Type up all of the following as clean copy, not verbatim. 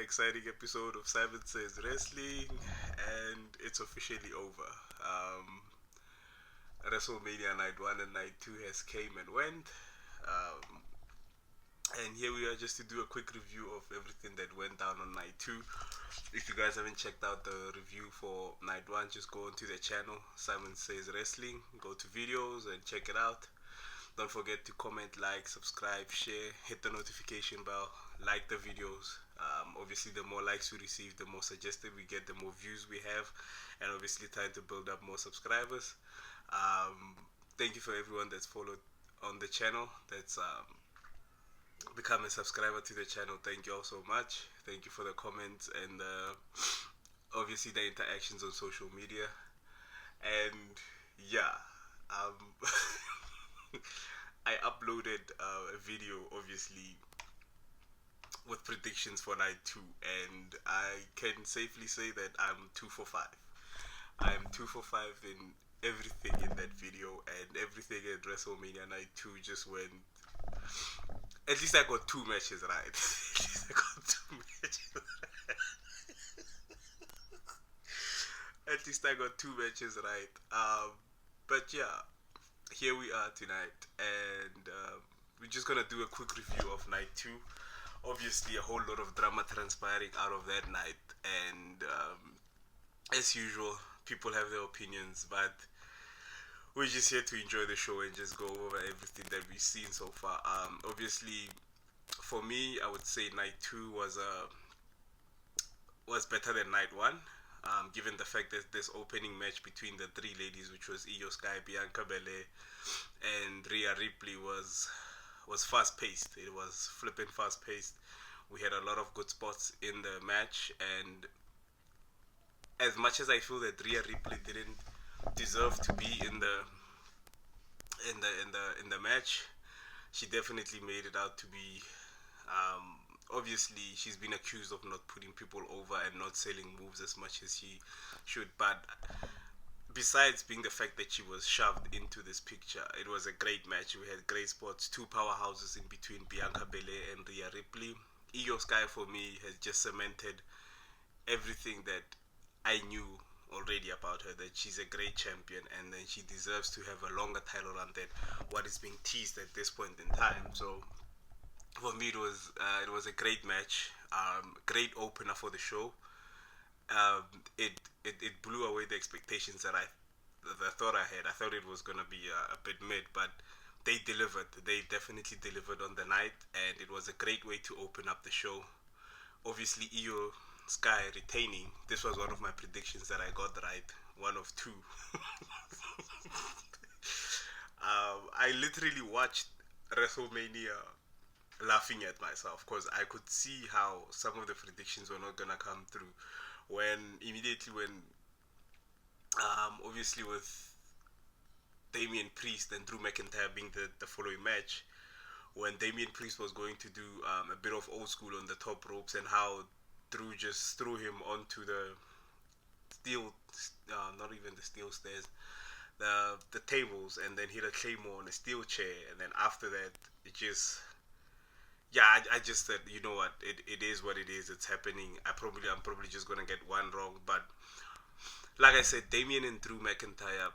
exciting episode of Simon Says Wrestling, and it's officially over. Wrestlemania Night 1 and Night 2 has came and went. Um, and here we are just to do a quick review of everything that went down on Night 2. If you guys haven't checked out the review for Night 1, just go onto the channel, Simon Says Wrestling, go to videos and check it out. Don't forget to comment, like, subscribe, share, hit the notification bell, like the videos. Obviously, the more likes we receive, the more suggested we get, the more views we have, and obviously trying to build up more subscribers. Um, Thank you for everyone that's followed on the channel, that's become a subscriber to the channel. Thank you all so much. Thank you for the comments and obviously the interactions on social media. And yeah, um, I uploaded a video, obviously, with predictions for night 2, and I can safely say that I'm 2 for 5. I'm 2 for 5 in everything in that video, and everything at WrestleMania night 2 just went. At least I got 2 matches right. At least I got 2 matches right. At least I got 2 matches right. But yeah, here we are tonight, and we're just gonna do a quick review of night 2. Obviously, a whole lot of drama transpiring out of that night, and as usual, people have their opinions, but we're just here to enjoy the show and just go over everything that we've seen so far. Obviously, for me, I would say night 2 was better than night 1. Given the fact that this opening match between the 3 ladies, which was Io Sky, Bianca Belair, and Rhea Ripley, was fast paced. It was flipping fast paced. We had a lot of good spots in the match, and as much as I feel that Rhea Ripley didn't deserve to be in the match, she definitely made it out to be. Obviously, she's been accused of not putting people over and not selling moves as much as she should, but besides being the fact that she was shoved into this picture, it was a great match. We had great spots, 2 powerhouses in between Bianca Belair and Rhea Ripley. Io Sky for me has just cemented everything that I knew already about her, that she's a great champion and then she deserves to have a longer title run than what is being teased at this point in time. So for me, it was a great match, great opener for the show. Um, it blew away the expectations that I thought I had. I thought it was gonna be a bit mid, but they delivered. They definitely delivered on the night, and it was a great way to open up the show. Obviously, Io Sky retaining. This was one of my predictions that I got right. One of 2. I literally watched WrestleMania laughing at myself because I could see how some of the predictions were not gonna come through. When obviously with Damian Priest and Drew McIntyre being the following match, when Damian Priest was going to do a bit of old school on the top ropes, and how Drew just threw him onto the steel, not even the steel stairs, the tables, and then hit a claymore on a steel chair, and then after that, it just, yeah, I just said, you know what, it is what it is. It's happening. I'm probably just gonna get one wrong, but like I said, Damian and Drew McIntyre,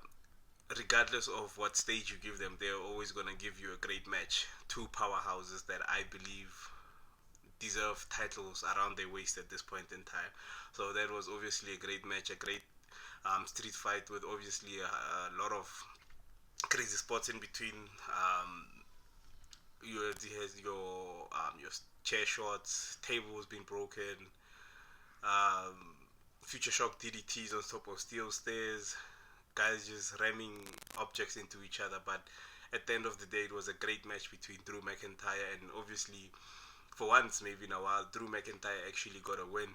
regardless of what stage you give them, they're always gonna give you a great match. 2 powerhouses that I believe deserve titles around their waist at this point in time. So that was obviously a great match, a great street fight with obviously a lot of crazy spots in between. Your chair shots, tables being broken, um, future shock DDTs on top of steel stairs, guys just ramming objects into each other. But at the end of the day, it was a great match between Drew McIntyre, and obviously, for once, maybe in a while, Drew McIntyre actually got a win,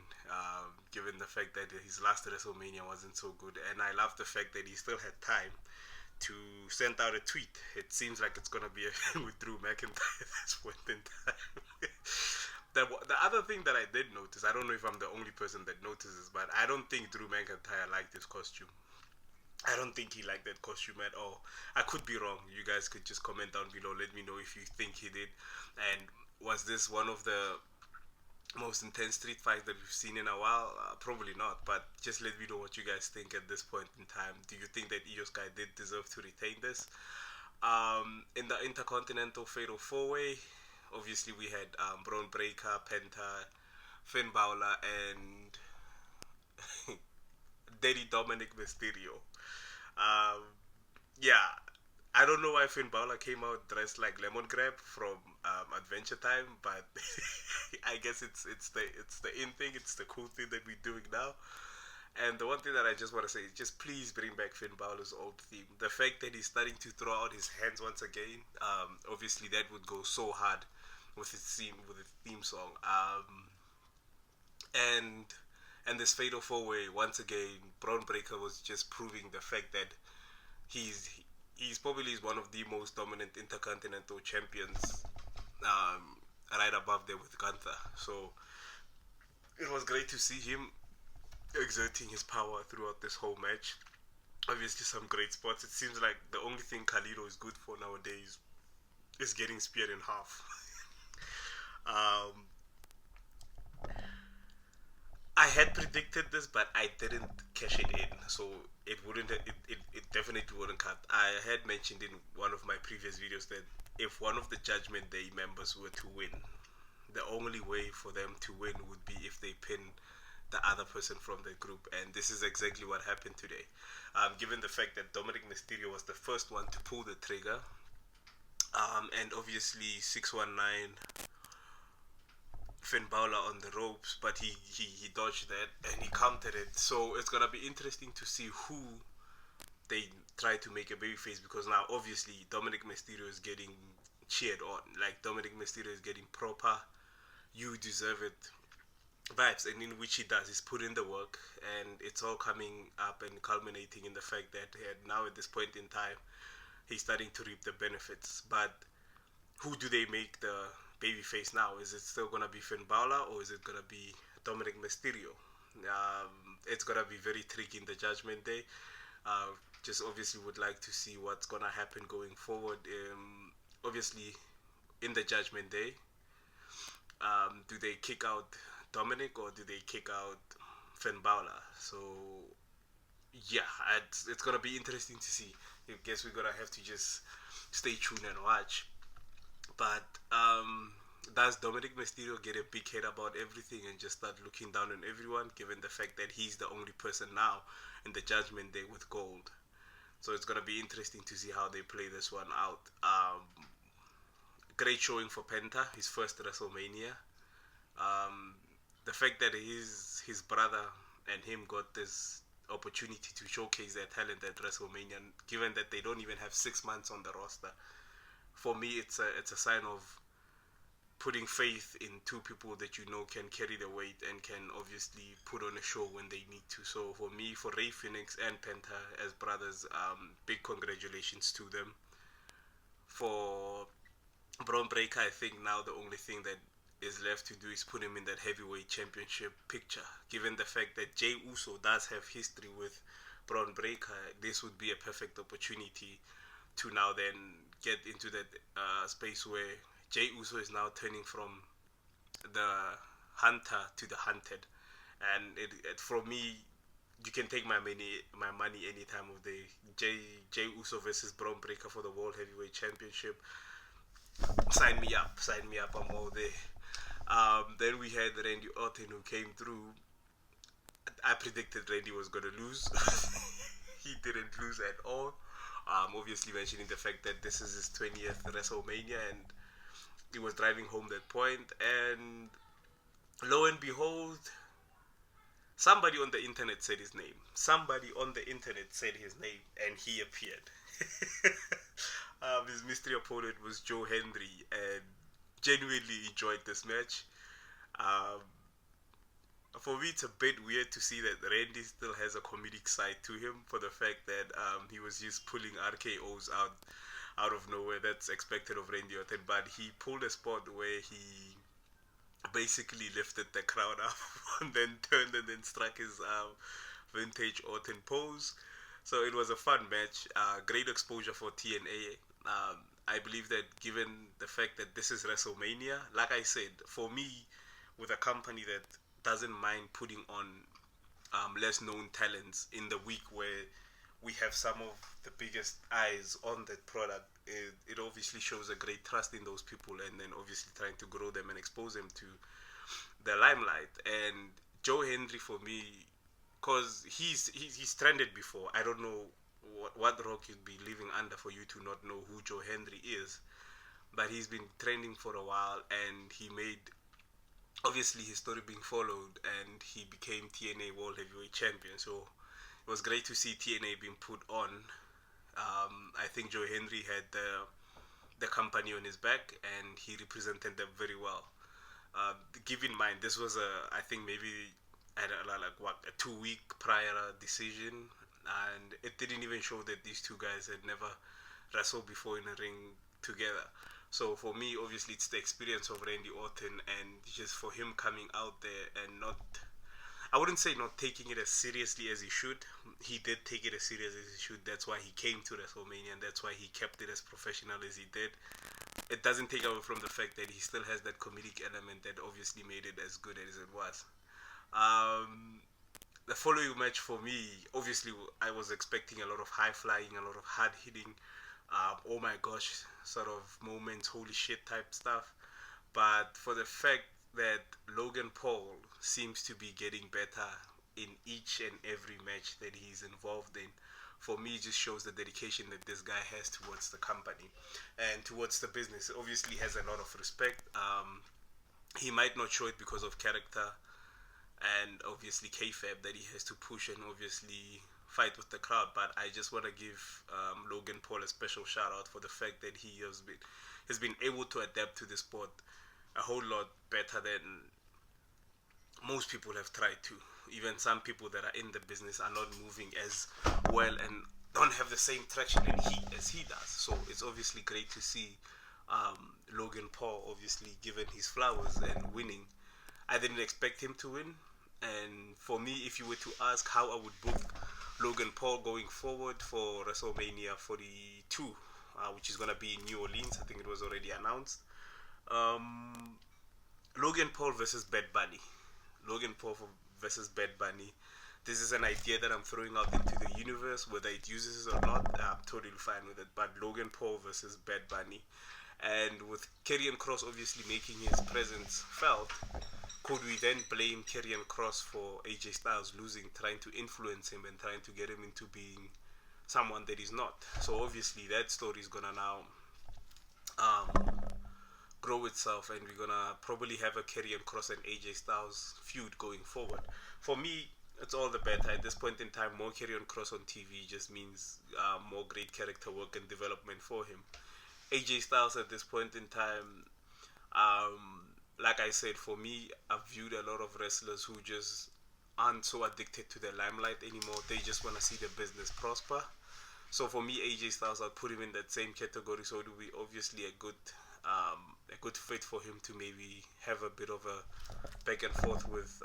given the fact that his last WrestleMania wasn't so good. And I love the fact that he still had time to send out a tweet. It seems like it's gonna be a with Drew McIntyre at this point in time. The other thing that I did notice, I don't know if I'm the only person that notices, but I don't think Drew McIntyre liked his costume. I don't think he liked that costume at all. I could be wrong. You guys could just comment down below. Let me know if you think he did. And was this one of the most intense street fight that we've seen in a while? Probably not, but just let me know what you guys think at this point in time. Do you think that Io Sky did deserve to retain this? In the Intercontinental Fatal 4-Way, obviously we had Braun Breaker, Penta, Finn Balor, and Daddy Dominic Mysterio. Um, yeah, I don't know why Finn Balor came out dressed like Lemon Grab from Adventure Time, but I guess it's the in thing. It's the cool thing that we're doing now. And the one thing that I just want to say is just please bring back Finn Balor's old theme. The fact that he's starting to throw out his hands once again, obviously that would go so hard with his theme song. And and this fatal 4-Way once again, Braun Breaker was just proving the fact that he's he's probably one of the most dominant intercontinental champions, um, right above there with Gunther. So it was great to see him exerting his power throughout this whole match. Obviously, some great spots. It seems like the only thing Khalilo is good for nowadays is getting speared in half. um, I had predicted this, but I didn't cash it in, so it wouldn't. It definitely wouldn't cut. I had mentioned in one of my previous videos that if one of the Judgment Day members were to win, the only way for them to win would be if they pin the other person from the group, and this is exactly what happened today. Given the fact that Dominic Mysterio was the first one to pull the trigger, and obviously 619 Finn Balor on the ropes, but he dodged that and he countered it. So it's gonna be interesting to see who they try to make a babyface, because now obviously Dominic Mysterio is getting cheered on. Like Dominic Mysterio is getting proper, you deserve it vibes, and in which he does. He's put in the work, and it's all coming up and culminating in the fact that now at this point in time, he's starting to reap the benefits. But who do they make the baby face now? Is it still gonna be Finn Balor, or is it gonna be Dominic Mysterio? It's gonna be very tricky in the Judgment Day. Just obviously would like to see what's gonna happen going forward. Obviously, in the Judgment Day, do they kick out Dominic or do they kick out Finn Balor? So yeah, it's gonna be interesting to see. I guess we're gonna have to just stay tuned and watch. But does Dominic Mysterio get a big head about everything and just start looking down on everyone, given the fact that he's the only person now in the Judgment Day with gold? So it's gonna be interesting to see how they play this one out. Great showing for Penta, his first WrestleMania. Um, the fact that his brother and him got this opportunity to showcase their talent at WrestleMania, given that they don't even have 6 months on the roster, for me it's a sign of putting faith in two people that you know can carry the weight and can obviously put on a show when they need to. So for me, for Ray Phoenix and Penta as brothers, big congratulations to them. For Braun Breaker, I think now the only thing that is left to do is put him in that heavyweight championship picture. Given the fact that Jay Uso does have history with Braun Breaker, this would be a perfect opportunity to now then get into that space where Jay Uso is now turning from the hunter to the hunted. And for me, you can take my money any time of day. Jay Uso versus Braun Breaker for the World Heavyweight Championship. Sign me up, sign me up. I'm all there. Then we had Randy Orton who came through. I predicted Randy was gonna lose. He didn't lose at all. Obviously mentioning the fact that this is his 20th WrestleMania, and he was driving home that point. And lo and behold, somebody on the internet said his name. Somebody on the internet said his name, and he appeared. His mystery opponent was Joe Henry, and genuinely enjoyed this match. Um, for me, it's a bit weird to see that Randy still has a comedic side to him, for the fact that he was just pulling RKO's out of nowhere. That's expected of Randy Orton, but he pulled a spot where he basically lifted the crowd up and then turned and then struck his vintage Orton pose. So it was a fun match, great exposure for TNA. I believe that given the fact that this is WrestleMania, like I said, for me, with a company that doesn't mind putting on less known talents in the week where we have some of the biggest eyes on that product. It obviously shows a great trust in those people, and then obviously trying to grow them and expose them to the limelight. And Joe Hendry for me, cause he's trended before. I don't know what rock you'd be living under for you to not know who Joe Hendry is, but he's been trending for a while, and he made obviously his story being followed, and he became TNA World Heavyweight Champion. So it was great to see TNA being put on. I think Joe Hendry had the company on his back, and he represented them very well. Keep in mind, this was I think maybe like what, a 2 week prior decision, and it didn't even show that these two guys had never wrestled before in a ring together. So for me, obviously, it's the experience of Randy Orton, and just for him coming out there and not, I wouldn't say not taking it as seriously as he should. He did take it as serious as he should. That's why he came to WrestleMania, and that's why he kept it as professional as he did. It doesn't take away from the fact that he still has that comedic element that obviously made it as good as it was. The following match for me, obviously, I was expecting a lot of high flying, a lot of hard hitting, oh my gosh, sort of moments, holy shit type stuff. But for the fact that Logan Paul seems to be getting better in each and every match that he's involved in, for me, it just shows the dedication that this guy has towards the company and towards the business. Obviously, has a lot of respect. He might not show it because of character and obviously kayfabe that he has to push and obviously fight with the crowd. But I just want to give Logan Paul a special shout out for the fact that he has been able to adapt to the sport a whole lot better than most people have tried to. Even some people that are in the business are not moving as well and don't have the same traction as he does. So it's obviously great to see Logan Paul obviously given his flowers and winning. I didn't expect him to win, and for me, if you were to ask how I would book Logan Paul going forward for WrestleMania 42, which is going to be in New Orleans, I think it was already announced. Logan Paul versus Bad Bunny. Logan Paul versus Bad Bunny. This is an idea that I'm throwing out into the universe. Whether it uses it or not, I'm totally fine with it. But Logan Paul versus Bad Bunny. And with Karrion Kross obviously making his presence felt, could we then blame Karrion Kross for AJ Styles losing, trying to influence him and trying to get him into being someone that he's not? So obviously that story is going to now grow itself, and we're gonna probably have a Karrion Kross and AJ Styles feud going forward. For me, it's all the better at this point in time. More Karrion Kross on TV just means more great character work and development for him. AJ Styles at this point in time, like I said, for me, I've viewed a lot of wrestlers who just aren't so addicted to the limelight anymore. They just want to see the business prosper. So for me, AJ Styles, I'll put him in that same category. So it will be obviously a good fit for him to maybe have a bit of a back and forth with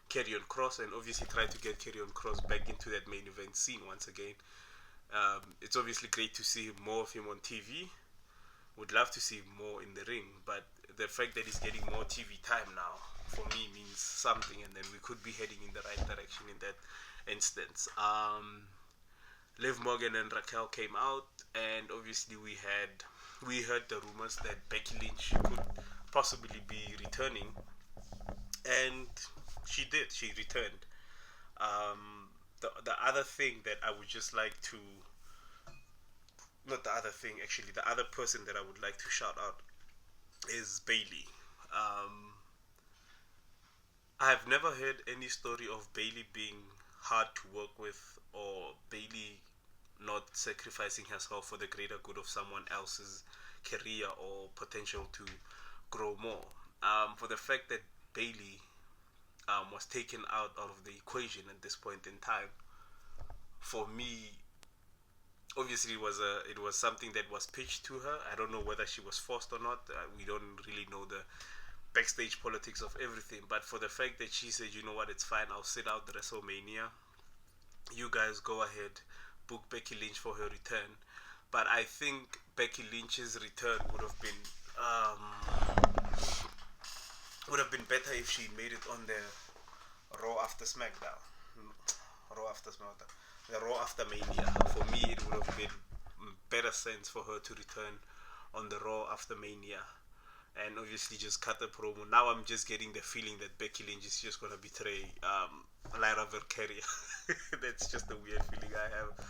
Karrion Kross, and obviously try to get Karrion Kross back into that main event scene once again. It's obviously great to see more of him on TV. Would love to see him more in the ring, but the fact that he's getting more TV time now, for me, means something, and then we could be heading in the right direction in that instance. Liv Morgan and Raquel came out, and obviously we heard the rumors that Becky Lynch could possibly be returning, and she did. She returned. The other thing that I would just like to, not the other thing actually, the other person that I would like to shout out is Bayley. I've never heard any story of Bayley being hard to work with, or Bayley not sacrificing herself for the greater good of someone else's career or potential to grow more. For the fact that Bayley was taken out of the equation at this point in time, for me, obviously it was something that was pitched to her. I don't know whether she was forced or not. We don't really know the backstage politics of everything, but for the fact that she said, you know what, it's fine, I'll sit out the WrestleMania, you guys go ahead, book Becky Lynch for her return. But I think Becky Lynch's return would have been Would have been better if she made it on the Raw after SmackDown. Raw after SmackDown. The Raw after Mania. For me, it would have made better sense for her to return on the Raw after Mania. And obviously just cut the promo. Now I'm just getting the feeling that Becky Lynch is just going to betray Lyra Valkyria. That's just a weird feeling I have.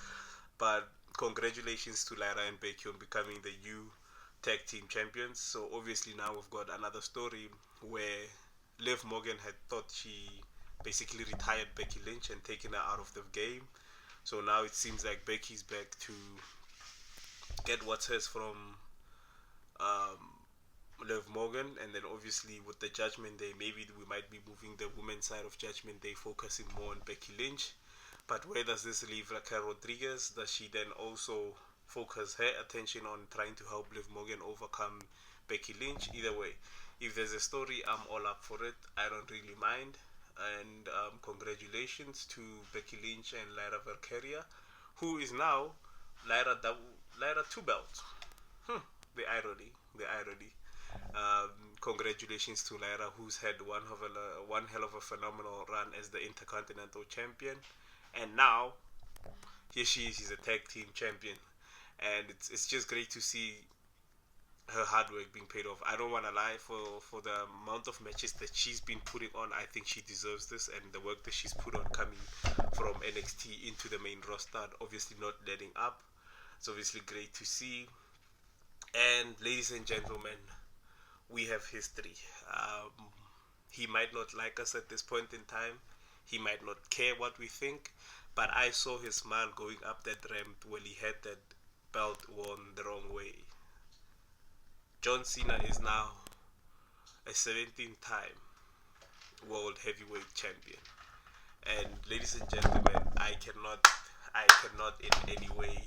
But congratulations to Lyra and Becky on becoming the new tag team champions. So obviously now we've got another story where Liv Morgan had thought she basically retired Becky Lynch and taken her out of the game. So now it seems like Becky's back to get what's hers from Liv Morgan, and then obviously with the Judgment Day, maybe we might be moving the women's side of Judgment Day, focusing more on Becky Lynch. But where does this leave Raquel Rodriguez? Does she then also focus her attention on trying to help Liv Morgan overcome Becky Lynch? Either way, if there's a story, I'm all up for it. I don't really mind. And congratulations to Becky Lynch and Lyra Valkyria, who is now Lyra two belts. The irony, the irony. Congratulations to Lyra, who's had one hell of a phenomenal run as the Intercontinental Champion, and now here she is. She's a tag team champion, and it's just great to see her hard work being paid off. I don't want to lie, for the amount of matches that she's been putting on, I think she deserves this, and the work that she's put on coming from NXT into the main roster, obviously not letting up. It's obviously great to see. And ladies and gentlemen, we have history. He might not like us at this point in time. He might not care what we think. But I saw his smile going up that ramp when he had that belt worn the wrong way. John Cena is now a 17-time World Heavyweight Champion. And ladies and gentlemen, I cannot in any way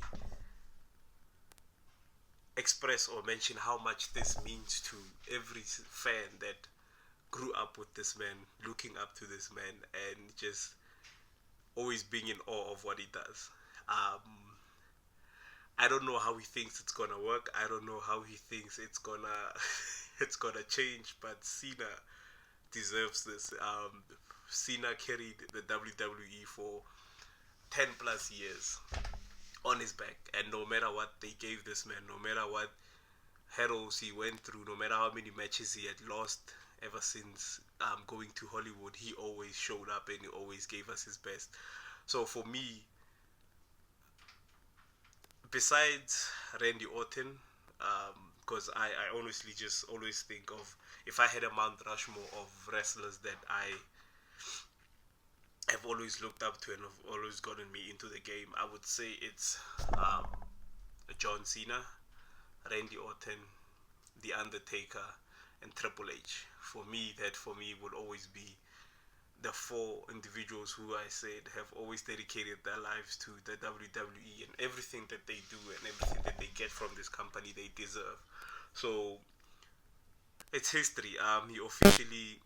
express or mention how much this means to every fan that grew up with this man, looking up to this man, and just always being in awe of what he does. I don't know how he thinks it's gonna work. I don't know how he thinks it's gonna it's gonna change. But Cena deserves this. Cena carried the WWE for 10 plus years on his back, and no matter what they gave this man, no matter what hurdles he went through, no matter how many matches he had lost ever since going to Hollywood, he always showed up and he always gave us his best. So for me, besides Randy Orton, because I honestly just always think of, if I had a Mount Rushmore of wrestlers that I have always looked up to and have always gotten me into the game, I would say it's John Cena, Randy Orton, The Undertaker, and Triple H. For me, would always be the four individuals who I said have always dedicated their lives to the WWE, and everything that they do and everything that they get from this company they deserve. So it's history. He officially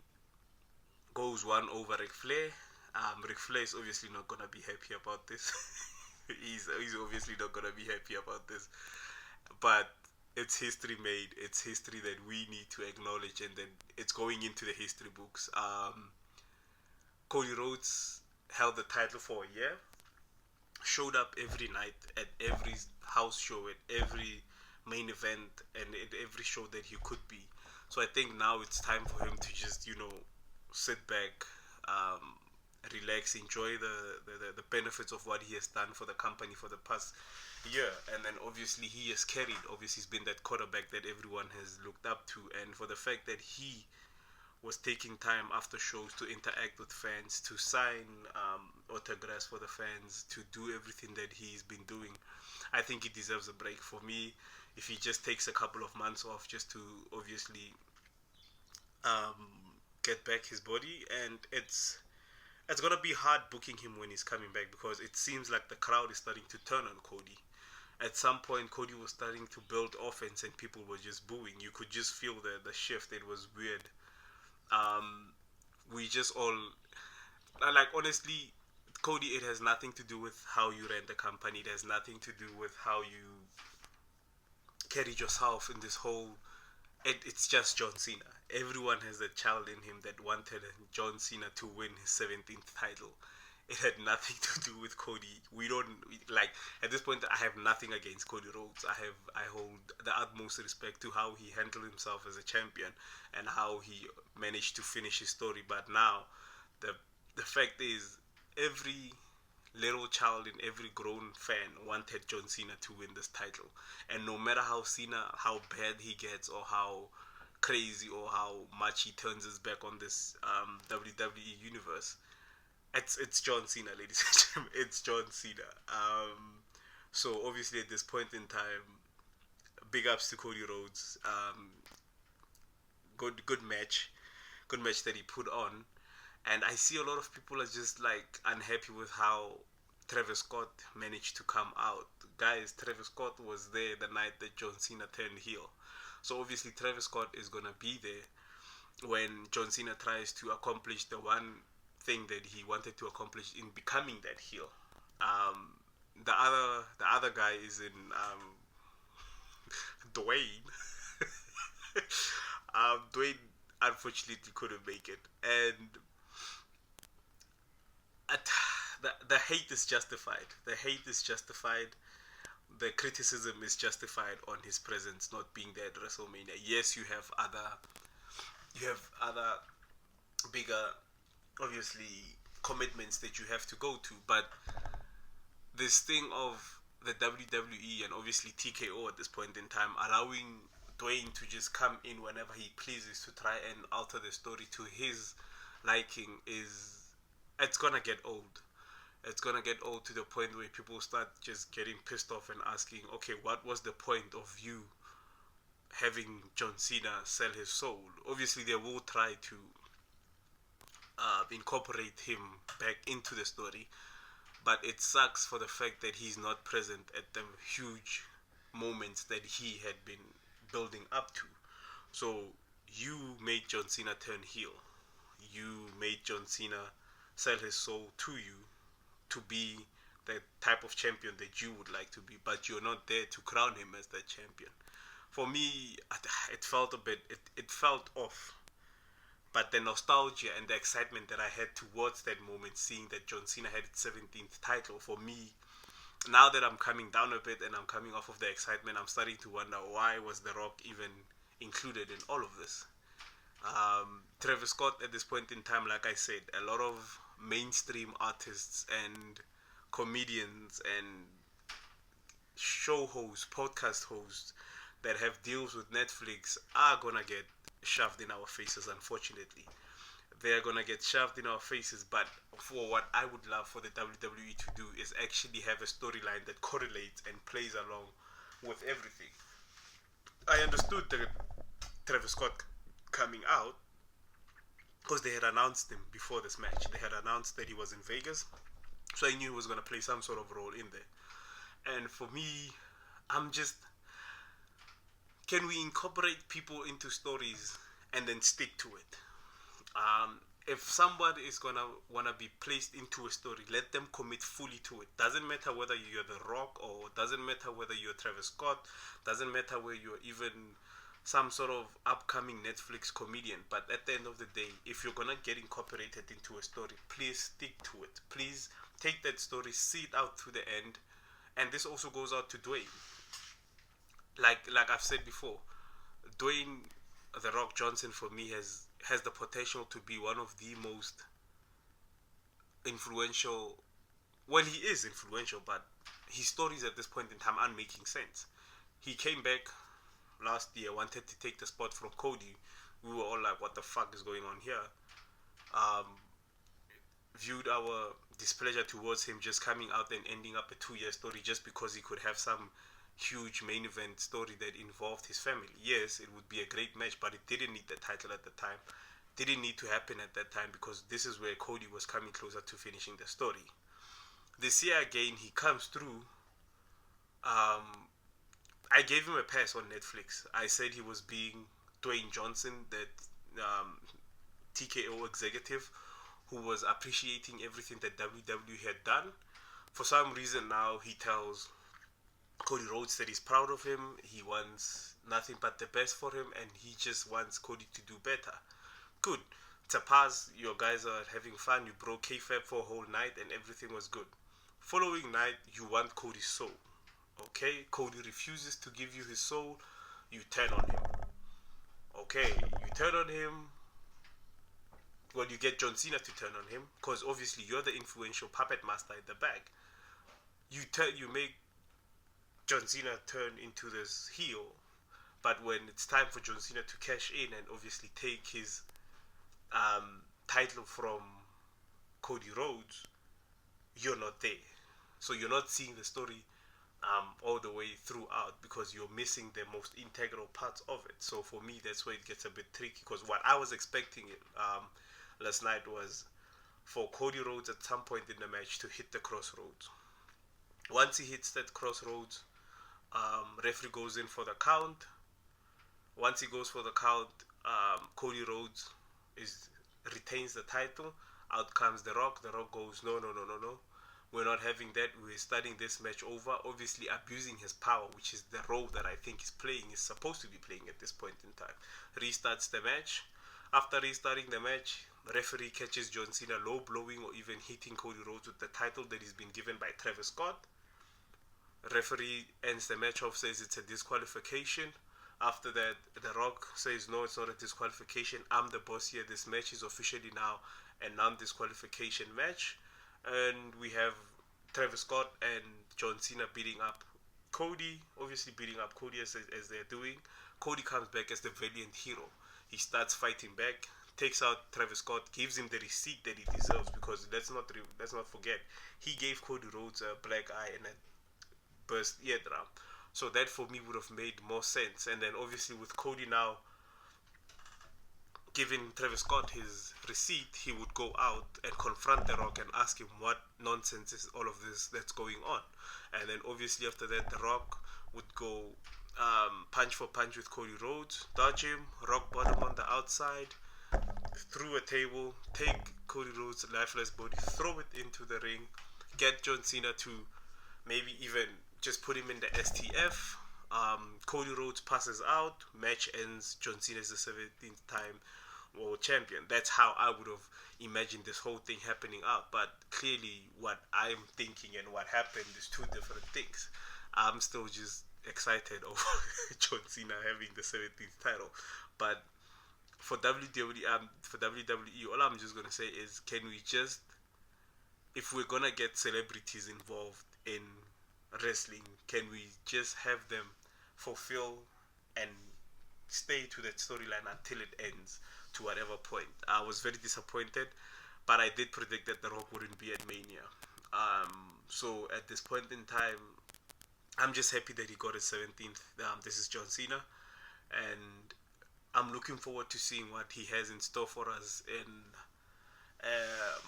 goes one over Ric Flair. Ric Flair is obviously not gonna be happy about this. he's obviously not gonna be happy about this. But it's history made. It's history that we need to acknowledge, and then it's going into the history books. Cody Rhodes held the title for a year, showed up every night at every house show, at every main event, and at every show that he could be. So I think now it's time for him to just, sit back, relax, enjoy the benefits of what he has done for the company for the past year. And then obviously he has carried, obviously he's been that quarterback that everyone has looked up to. And for the fact that he was taking time after shows to interact with fans, to sign autographs for the fans, to do everything that he's been doing, I think he deserves a break. For me, if he just takes a couple of months off just to obviously get back his body, and it's gonna be hard booking him when he's coming back, because it seems like the crowd is starting to turn on Cody. At some point, Cody was starting to build offense and people were just booing. You could just feel the shift. It was weird. We just all, like, honestly, Cody, it has nothing to do with how you ran the company. It has nothing to do with how you carried yourself in this whole it's just John Cena. Everyone has a child in him that wanted John Cena to win his 17th title. It had nothing to do with Cody. We don't like at this point. I have nothing against Cody Rhodes. I hold the utmost respect to how he handled himself as a champion and how he managed to finish his story. But now, the the fact is, every little child and every grown fan wanted John Cena to win this title. And no matter how bad he gets, or how crazy, or how much he turns his back on this WWE universe, it's John Cena, ladies and gentlemen. It's John Cena. So obviously at this point in time, big ups to Cody Rhodes. Good match that he put on. And I see a lot of people are just like unhappy with how Travis Scott managed to come out. Guys, Travis Scott was there the night that John Cena turned heel. So obviously Travis Scott is gonna be there when John Cena tries to accomplish the one thing that he wanted to accomplish in becoming that heel. Um, the other guy is in Dwayne. Dwayne unfortunately couldn't make it, and at, the hate is justified. The hate is justified. The criticism is justified on his presence not being there at WrestleMania. Yes, you have other bigger, obviously, commitments that you have to go to, but this thing of the WWE and obviously TKO at this point in time allowing Dwayne to just come in whenever he pleases to try and alter the story to his liking is it's gonna get old. It's gonna get old to the point where people start just getting pissed off and asking, okay, what was the point of you having John Cena sell his soul? Obviously, they will try to incorporate him back into the story, but it sucks for the fact that he's not present at the huge moments that he had been building up to. So you made John Cena turn heel. You made John Cena sell his soul to you to be the type of champion that you would like to be, but you're not there to crown him as that champion. For me, it felt a bit, it felt off. But the nostalgia and the excitement that I had towards that moment, seeing that John Cena had his 17th title, for me, now that I'm coming down a bit and I'm coming off of the excitement, I'm starting to wonder why was The Rock even included in all of this. Travis Scott at this point in time, like I said, a lot of mainstream artists and comedians and show hosts, podcast hosts that have deals with Netflix are gonna get shoved in our faces, unfortunately. They're gonna get shoved in our faces, but for what I would love for the WWE to do is actually have a storyline that correlates and plays along with everything. I understood that Travis Scott coming out because they had announced him before this match. They had announced that he was in Vegas, so I knew he was gonna play some sort of role in there. And for me, I'm just, can we incorporate people into stories and then stick to it? If somebody is gonna wanna be placed into a story, let them commit fully to it. Doesn't matter whether you're The Rock, or doesn't matter whether you're Travis Scott, doesn't matter where you're even some sort of upcoming Netflix comedian. But at the end of the day, if you're gonna get incorporated into a story, please stick to it. Please take that story, see it out to the end. And this also goes out to Dwayne. Like I've said before, Dwayne The Rock Johnson for me has the potential to be one of the most influential. Well, he is influential, but his stories at this point in time aren't making sense. He came back last year, wanted to take the spot from Cody. We were all like, what the fuck is going on here? Um, Viewed our displeasure towards him just coming out and ending up a 2-year story just because he could have some huge main event story that involved his family. Yes, it would be a great match, but it didn't need the title at the time. Didn't need to happen at that time because this is where Cody was coming closer to finishing the story. This year again, he comes through. I gave him a pass on Netflix. I said he was being Dwayne Johnson, that TKO executive who was appreciating everything that WWE had done. For some reason now he tells Cody Rhodes that he's proud of him. He wants nothing but the best for him, and he just wants Cody to do better. Good. Tapaz, your guys are having fun. You broke kayfabe for a whole night, and everything was good. Following night, you want Cody's soul. Okay, Cody refuses to give you his soul. You turn on him. Okay, you turn on him. Well, you get John Cena to turn on him because obviously you're the influential puppet master at the back. You make John Cena turn into this heel, but when it's time for John Cena to cash in and obviously take his title from Cody Rhodes, you're not there. So you're not seeing the story all the way throughout because you're missing the most integral parts of it. So for me, that's where it gets a bit tricky because what I was expecting last night was for Cody Rhodes at some point in the match to hit the crossroads. Once he hits that crossroads, referee goes in for the count. Once he goes for the count, Cody Rhodes retains the title. Out comes The Rock. The Rock goes, no. We're not having that. We're starting this match over. Obviously abusing his power, which is the role that I think he's playing, is supposed to be playing at this point in time. Restarts the match. After restarting the match, referee catches John Cena low blowing or even hitting Cody Rhodes with the title that he's been given by Travis Scott. Referee ends the match off, says it's a disqualification. After that, The Rock says, no, it's not a disqualification. I'm the boss here. This match is officially now a non-disqualification match. And we have Travis Scott and John Cena beating up Cody. Obviously beating up Cody as they're doing. Cody comes back as the valiant hero. He starts fighting back, takes out Travis Scott, gives him the receipt that he deserves because let's not forget, he gave Cody Rhodes a black eye and a burst eardrum. So that for me would have made more sense. And then obviously with Cody now giving Travis Scott his receipt, he would go out and confront The Rock and ask him what nonsense is all of this that's going on. And then obviously after that, The Rock would go punch for punch with Cody Rhodes, dodge him, rock bottom on the outside, through a table, take Cody Rhodes' lifeless body, throw it into the ring, get John Cena to maybe even just put him in the STF. Cody Rhodes passes out, match ends, John Cena is the 17th time world champion. That's how I would have imagined this whole thing happening out. But clearly what I'm thinking and what happened is two different things. I'm still just excited over John Cena having the 17th title. But for WWE, all I'm just gonna say is, can we just, if we're gonna get celebrities involved in wrestling, can we just have them fulfill and stay to that storyline until it ends to whatever point? I was very disappointed, but I did predict that The Rock wouldn't be at Mania. So at this point in time, I'm just happy that he got his 17th. This is John Cena, and I'm looking forward to seeing what he has in store for us in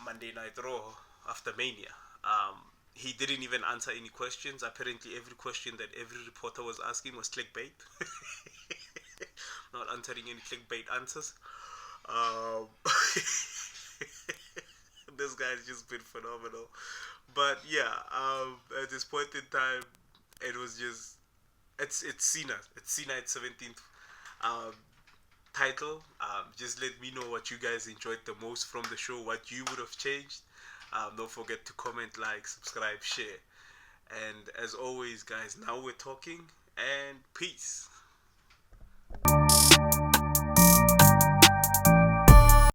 Monday Night Raw after Mania. He didn't even answer any questions. Apparently every question that every reporter was asking was clickbait. Not answering any clickbait answers. This guy's just been phenomenal. But yeah, at this point in time, it was just, it's Cena. It's Cena at 17th title. Just let me know what you guys enjoyed the most from the show, what you would have changed. Don't forget to comment, like, subscribe, share. And as always, guys, now we're talking, and peace.